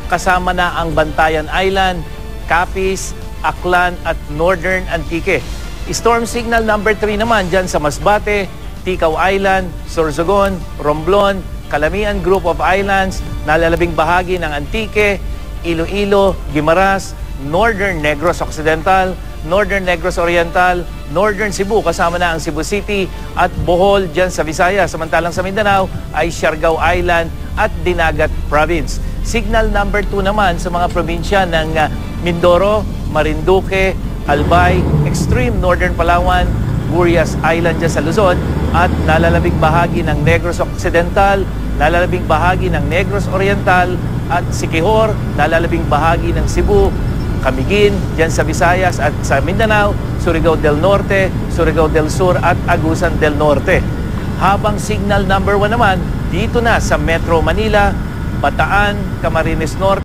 kasama na ang Bantayan Island, Capiz, Aklan at Northern Antique. Storm signal number 3 naman dyan sa Masbate, Ticao Island, Sorsogon, Romblon, Calamian Group of Islands, nalalabing bahagi ng Antique, Iloilo, Guimaras, Northern Negros Occidental, Northern Negros Oriental, Northern Cebu, kasama na ang Cebu City at Bohol dyan sa Visayas. Samantalang sa Mindanao ay Siargao Island at Dinagat Province. Signal number 2 naman sa mga probinsya ng Mindoro, Marinduque, Albay, Extreme Northern Palawan, Burias Island dyan sa Luzon at nalalabing bahagi ng Negros Occidental, nalalabing bahagi ng Negros Oriental at Siquijor, nalalabing bahagi ng Cebu, Camiguin dyan sa Visayas at sa Mindanao, Surigao del Norte, Surigao del Sur at Agusan del Norte. Habang signal number 1 naman dito na sa Metro Manila, Bataan, Camarines Norte,